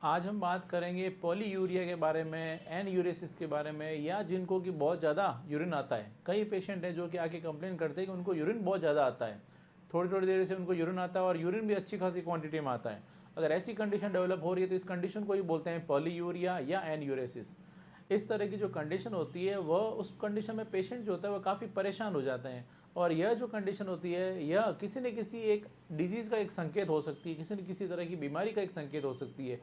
आज हम बात करेंगे पॉलीयूरिया के बारे में, एनयूरेसिस के बारे में, या जिनको कि बहुत ज़्यादा यूरिन आता है। कई पेशेंट हैं जो कि आके कंप्लेन करते हैं कि उनको यूरिन बहुत ज़्यादा आता है, थोड़ी थोड़ी देर से उनको यूरिन आता है और यूरिन भी अच्छी खासी क्वांटिटी में आता है। अगर ऐसी कंडीशन डेवलप हो रही है तो इस कंडीशन को ही बोलते हैं पॉलीयूरिया या एनयूरेसिस। इस तरह की जो कंडीशन होती है वह उस कंडीशन में पेशेंट जो होता है वह काफ़ी परेशान हो जाते हैं। और यह जो कंडीशन होती है यह किसी न किसी एक डिजीज़ का एक संकेत हो सकती है, किसी न किसी तरह की बीमारी का एक संकेत हो सकती है।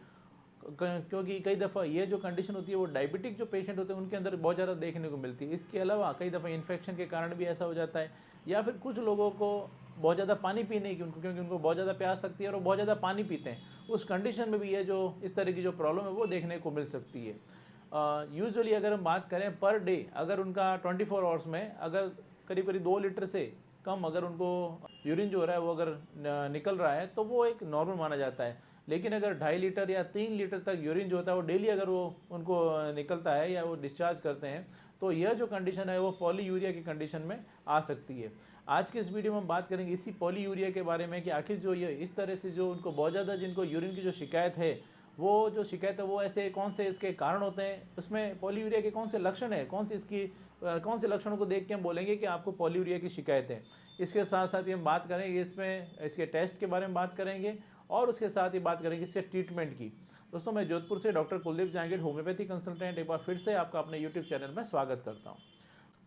क्योंकि कई दफ़ा ये जो कंडीशन होती है वो डायबिटिक जो पेशेंट होते हैं उनके अंदर बहुत ज़्यादा देखने को मिलती है। इसके अलावा कई दफ़ा इन्फेक्शन के कारण भी ऐसा हो जाता है, या फिर कुछ लोगों को बहुत ज़्यादा पानी पीने की क्योंकि उनको बहुत ज़्यादा प्यास लगती है और वो बहुत ज़्यादा पानी पीते हैं, उस कंडीशन में भी ये जो इस तरह की जो प्रॉब्लम है वो देखने को मिल सकती है। यूजुअली अगर हम बात करें पर डे, अगर उनका 24 आवर्स में अगर करीब करीब 2 लीटर से कम अगर उनको यूरिन जो हो रहा है वो अगर निकल रहा है तो वो एक नॉर्मल माना जाता है। लेकिन अगर 2.5 लीटर या 3 लीटर तक यूरिन जो होता है वो डेली अगर वो उनको निकलता है या वो डिस्चार्ज करते हैं तो यह जो कंडीशन है वो पॉलीयूरिया की कंडीशन में आ सकती है। आज के इस वीडियो में हम बात करेंगे इसी पॉलीयूरिया के बारे में कि आखिर जो ये इस तरह से जो उनको बहुत ज़्यादा जिनको यूरिन की जो शिकायत है, वो जो शिकायत है वो ऐसे कौन से इसके कारण होते हैं, उसमें पॉलीयूरिया के कौन से लक्षण है, कौन सी इसकी कौन से लक्षणों को देख के हम बोलेंगे कि आपको पॉलीयूरिया की शिकायत है। इसके साथ साथ ही हम बात करेंगे इसमें इसके टेस्ट के बारे में बात करेंगे और उसके साथ ही बात करेंगे इससे ट्रीटमेंट की। दोस्तों, मैं जोधपुर से doctor Kuldeep Jahangir, homeopathy consultant, एक बार फिर से आपका अपने यूट्यूब चैनल में स्वागत करता हूँ।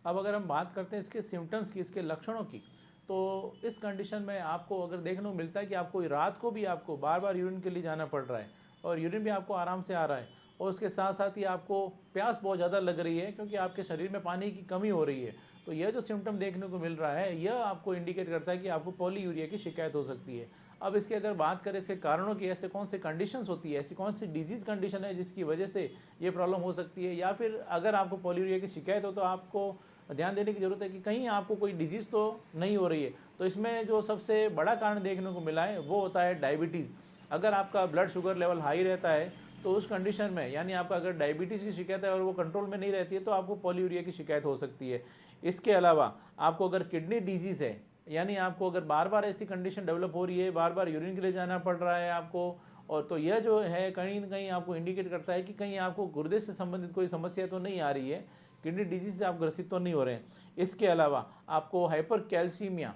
अब अगर हम बात करते हैं इसके सिम्टम्स की, इसके लक्षणों की, तो इस कंडीशन में आपको अगर देखने को मिलता है कि आपको रात को भी आपको बार बार यूरिन के लिए जाना पड़ रहा है और यूरिन भी आपको आराम से आ रहा है, और उसके साथ साथ ही आपको प्यास बहुत ज़्यादा लग रही है क्योंकि आपके शरीर में पानी की कमी हो रही है, तो यह जो सिम्टम देखने को मिल रहा है यह आपको इंडिकेट करता है कि आपको पॉलीयूरिया की शिकायत हो सकती है। अब इसकी अगर बात करें इसके कारणों की, ऐसे कौन से कंडीशंस होती है, ऐसी कौन सी डिजीज़ कंडीशन है जिसकी वजह से ये प्रॉब्लम हो सकती है, या फिर अगर आपको पॉलीयूरिया की शिकायत हो तो आपको ध्यान देने की ज़रूरत है कि कहीं आपको कोई डिजीज़ तो नहीं हो रही है। तो इसमें जो सबसे बड़ा कारण देखने को मिला है वो होता है डायबिटीज़। अगर आपका ब्लड शुगर लेवल हाई रहता है तो उस कंडीशन में, यानी आपका अगर डायबिटीज़ की शिकायत है और वो कंट्रोल में नहीं रहती है, तो आपको पॉलीयूरिया की शिकायत हो सकती है। इसके अलावा आपको अगर किडनी डिजीज़ है, यानी आपको अगर बार बार ऐसी कंडीशन डेवलप हो रही है, बार बार यूरिन के लिए जाना पड़ रहा है आपको, और तो यह जो है कहीं न कहीं आपको इंडिकेट करता है कि कहीं आपको गुर्दे से संबंधित कोई समस्या तो नहीं आ रही है, किडनी डिजीज़ से आप ग्रसित तो नहीं हो रहे हैं। इसके अलावा आपको हाइपर कैल्सीमिया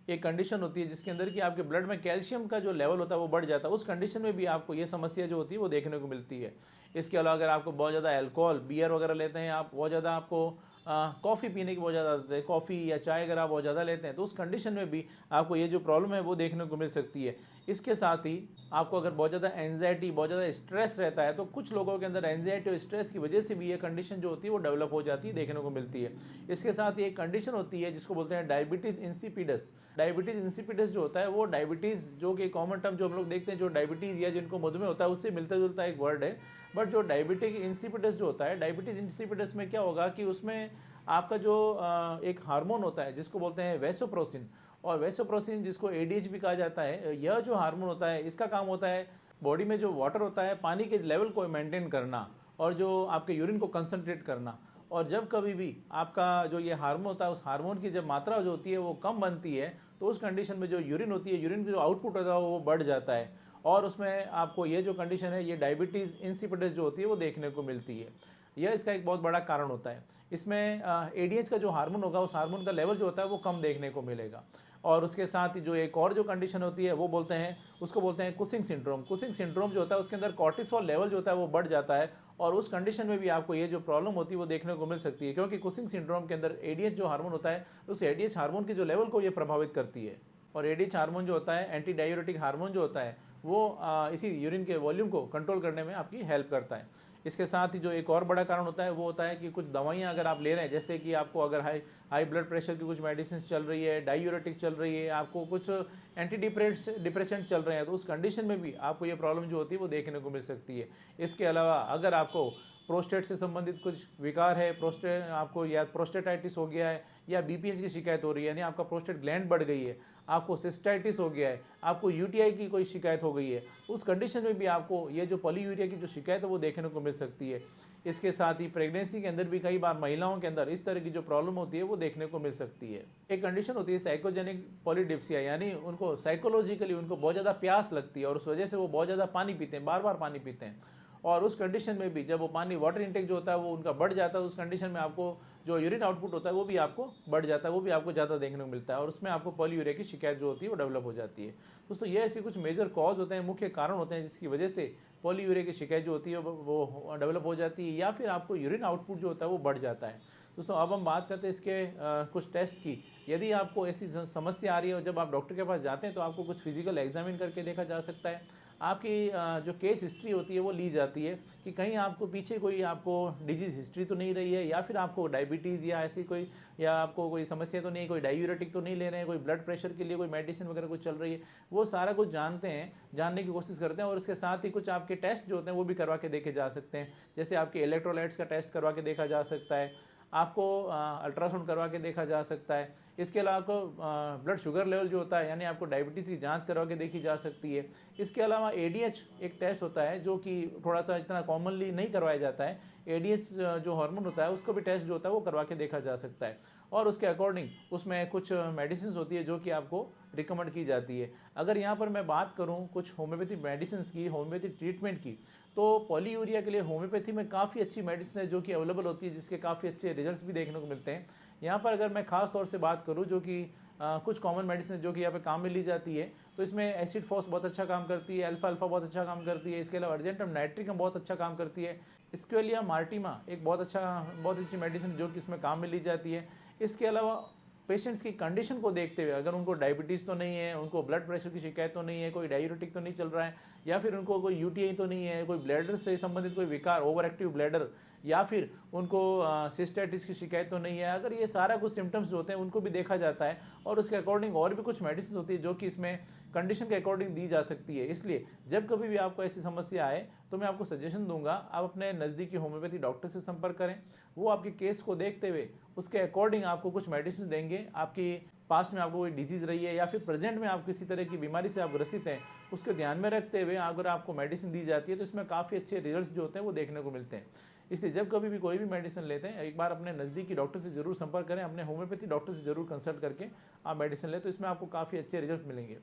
एक कंडीशन होती है जिसके अंदर कि आपके ब्लड में कैल्शियम का जो लेवल होता है वो बढ़ जाता है, उस कंडीशन में भी आपको ये समस्या जो होती है वो देखने को मिलती है। इसके अलावा अगर आपको बहुत ज़्यादा अल्कोहल, बियर वगैरह लेते हैं आप, बहुत ज़्यादा आपको कॉफ़ी पीने की बहुत ज़्यादा आदत है, कॉफ़ी या चाय अगर आप बहुत ज़्यादा लेते हैं तो उस कंडीशन में भी आपको ये जो प्रॉब्लम है वो देखने को मिल सकती है। इसके साथ ही आपको अगर बहुत ज़्यादा एंजाइटी, बहुत ज़्यादा स्ट्रेस रहता है, तो कुछ लोगों के अंदर एंजाइटी और स्ट्रेस की वजह से भी ये कंडीशन जो होती है वो डेवलप हो जाती है, देखने को मिलती है। इसके साथ ही एक कंडीशन होती है जिसको बोलते हैं डायबिटीज़ इंसिपिडस। डायबिटीज़ इंसिपिडस जो होता है वो डायबिटीज़ जो कि कॉमन टर्म जो हम लोग देखते हैं, जो डायबिटीज़ या जिनको मधुमेह होता है उससे मिलता जुलता एक वर्ड है। बट जो डायबिटिक इंसिपिडस जो होता है, डायबिटीज़ इंसिपिडस में क्या होगा कि उसमें आपका जो एक हार्मोन होता है जिसको बोलते हैं वैसोप्रोसिन, और वैसोप्रोसिन जिसको एडीएच भी कहा जाता है, यह जो हार्मोन होता है इसका काम होता है बॉडी में जो वाटर होता है, पानी के लेवल को मेंटेन करना और जो आपके यूरिन को कंसंट्रेट करना। और जब कभी भी आपका जो ये हार्मोन होता है, उस हार्मोन की जब मात्रा जो होती है वो कम बनती है, तो उस कंडीशन में जो यूरिन होती है, यूरिन की जो आउटपुट होता है वो बढ़ जाता है, और उसमें आपको ये जो कंडीशन है, ये डायबिटीज़ इंसिपिडस जो होती है वो देखने को मिलती है। यह इसका एक बहुत बड़ा कारण होता है। इसमें एडीएच का जो हार्मोन होगा, उस हार्मोन का लेवल जो होता है वो कम देखने को मिलेगा। और उसके साथ ही जो एक और जो कंडीशन होती है वो बोलते हैं, उसको बोलते हैं कुशिंग सिंड्रोम। कुशिंग सिंड्रोम जो होता है उसके अंदर कॉर्टिसोल लेवल जो होता है वो बढ़ जाता है, और उस कंडीशन में भी आपको ये जो प्रॉब्लम होती है वो देखने को मिल सकती है, क्योंकि कुशिंग सिंड्रोम के अंदर एडीएच जो हार्मोन होता है, उस एडीएच हार्मोन के जो लेवल को ये प्रभावित करती है। और एडीएच हार्मोन जो होता है, एंटी डायूरेटिक हार्मोन जो होता है, वो इसी यूरिन के वॉल्यूम को कंट्रोल करने में आपकी हेल्प करता है। इसके साथ ही जो एक और बड़ा कारण होता है वो होता है कि कुछ दवाइयाँ अगर आप ले रहे हैं, जैसे कि आपको अगर हाई ब्लड प्रेशर की कुछ मेडिसिन चल रही है, डायूरेटिक चल रही है, आपको कुछ एंटी डिप्रेसेंट चल रहे हैं, तो उस कंडीशन में भी आपको ये प्रॉब्लम जो होती है वो देखने को मिल सकती है। इसके अलावा अगर आपको प्रोस्टेट से संबंधित कुछ विकार है, प्रोस्टेट आपको या प्रोस्टेटाइटिस हो गया है, या बीपीएच की शिकायत हो रही है, यानी आपका प्रोस्टेट ग्लैंड बढ़ गई है, आपको सिस्टाइटिस हो गया है, आपको यूटीआई की कोई शिकायत हो गई है, उस कंडीशन में भी आपको ये जो पॉलीयूरिया की जो शिकायत है वो देखने को मिल सकती है। इसके साथ ही प्रेगनेंसी के अंदर भी कई बार महिलाओं के अंदर इस तरह की जो प्रॉब्लम होती है वो देखने को मिल सकती है। एक कंडीशन होती है साइकोजेनिक पॉलीडिप्सिया, यानी उनको साइकोलॉजिकली उनको बहुत ज़्यादा प्यास लगती है और उस वजह से वो बहुत ज़्यादा पानी पीते हैं, बार बार पानी पीते हैं। और उस कंडीशन में भी जब वो पानी वाटर इंटेक जो होता है वो उनका बढ़ जाता है, उस कंडीशन में आपको जो यूरिन आउटपुट होता है वो भी आपको बढ़ जाता है, वो भी आपको ज़्यादा देखने को मिलता है और उसमें आपको पॉलीयूरिया की शिकायत जो होती है वो डेवलप हो जाती है। दोस्तों ये ऐसे कुछ मेजर कॉज होते हैं, मुख्य कारण होते हैं जिसकी वजह से पॉलीयूरिया की शिकायत जो होती है वो डेवलप हो जाती है या फिर आपको यूरिन आउटपुट जो होता है वो बढ़ जाता है। दोस्तों अब हम बात करते हैं इसके कुछ टेस्ट की। यदि आपको ऐसी समस्या आ रही है और जब आप डॉक्टर के पास जाते हैं तो आपको कुछ फिजिकल एग्जामिन करके देखा जा सकता है। आपकी जो केस हिस्ट्री होती है वो ली जाती है कि कहीं आपको पीछे कोई आपको डिजीज़ हिस्ट्री तो नहीं रही है या फिर आपको डायबिटीज़ या ऐसी कोई या आपको कोई समस्या तो नहीं, कोई डायूरेटिक तो नहीं ले रहे हैं, कोई ब्लड प्रेशर के लिए कोई मेडिसिन वगैरह कुछ चल रही है। वो सारा कुछ जानते हैं, जानने की कोशिश करते हैं और इसके साथ ही कुछ आपके टेस्ट जो होते हैं वो भी करवा के देखे जा सकते हैं। जैसे आपके इलेक्ट्रोलाइट्स का टेस्ट करवा के देखा जा सकता है, आपको अल्ट्रासाउंड करवा के देखा जा सकता है। इसके अलावा आपको ब्लड शुगर लेवल जो होता है यानी आपको डायबिटीज़ की जांच करवा के देखी जा सकती है। इसके अलावा एडीएच एक टेस्ट होता है जो कि थोड़ा सा इतना कॉमनली नहीं करवाया जाता है। एडीएच जो हार्मोन होता है उसको भी टेस्ट जो होता है वो करवा के देखा जा सकता है और उसके अकॉर्डिंग उसमें कुछ मेडिसिन होती है जो कि आपको रिकमेंड की जाती है। अगर यहाँ पर मैं बात करूँ कुछ होम्योपैथी मेडिसिन की, होम्योपैथी ट्रीटमेंट की, तो पॉलीयूरिया के लिए होम्योपैथी में काफ़ी अच्छी मेडिसिन है जो कि अवेलेबल होती है, जिसके काफ़ी अच्छे रिजल्ट्स भी देखने को मिलते हैं। यहाँ पर अगर मैं खास तौर से बात करूँ जो कि कुछ कॉमन मेडिसिन जो कि यहाँ पे काम में ली जाती है, तो इसमें एसिड फॉस बहुत अच्छा काम करती है, अल्फा अल्फा बहुत अच्छा काम करती है, इसके अलावा अर्जेंटम नाइट्रिकम बहुत अच्छा काम करती है, स्क्वेलिया मार्टिमा एक बहुत अच्छी मेडिसिन जो कि इसमें काम में ली जाती है। इसके अलावा पेशेंट्स की कंडीशन को देखते हुए अगर उनको डायबिटीज़ तो नहीं है, उनको ब्लड प्रेशर की शिकायत तो नहीं है, कोई डायूरेटिक तो नहीं चल रहा है या फिर उनको कोई यूटीआई तो नहीं है, कोई ब्लैडर से संबंधित कोई विकार, ओवर एक्टिव ब्लैडर या फिर उनको सिस्टाइटिस की शिकायत तो नहीं है, अगर ये सारा कुछ सिम्टम्स जो होते हैं उनको भी देखा जाता है और उसके अकॉर्डिंग और भी कुछ मेडिसिन होती है जो कि इसमें कंडीशन के अकॉर्डिंग दी जा सकती है। इसलिए जब कभी भी आपको ऐसी समस्या आए तो मैं आपको सजेशन दूंगा आप अपने नज़दीकी होम्योपैथी डॉक्टर से संपर्क करें। वो आपके केस को देखते हुए उसके अकॉर्डिंग आपको कुछ मेडिसिन देंगे। आपकी पास्ट में आपको कोई डिजीज़ रही है या फिर प्रेजेंट में आप किसी तरह की बीमारी से आप ग्रसित हैं, उसको ध्यान में रखते हुए अगर आपको मेडिसिन दी जाती है तो इसमें काफ़ी अच्छे रिजल्ट्स जो होते हैं वो देखने को मिलते हैं। इसलिए जब कभी भी कोई भी मेडिसिन लेते हैं एक बार अपने नज़दीकी डॉक्टर से जरूर संपर्क करें, अपने होम्योपैथी डॉक्टर से जरूर कंसल्ट करके आप मेडिसिन लें, तो इसमें आपको काफ़ी अच्छे रिजल्ट मिलेंगे।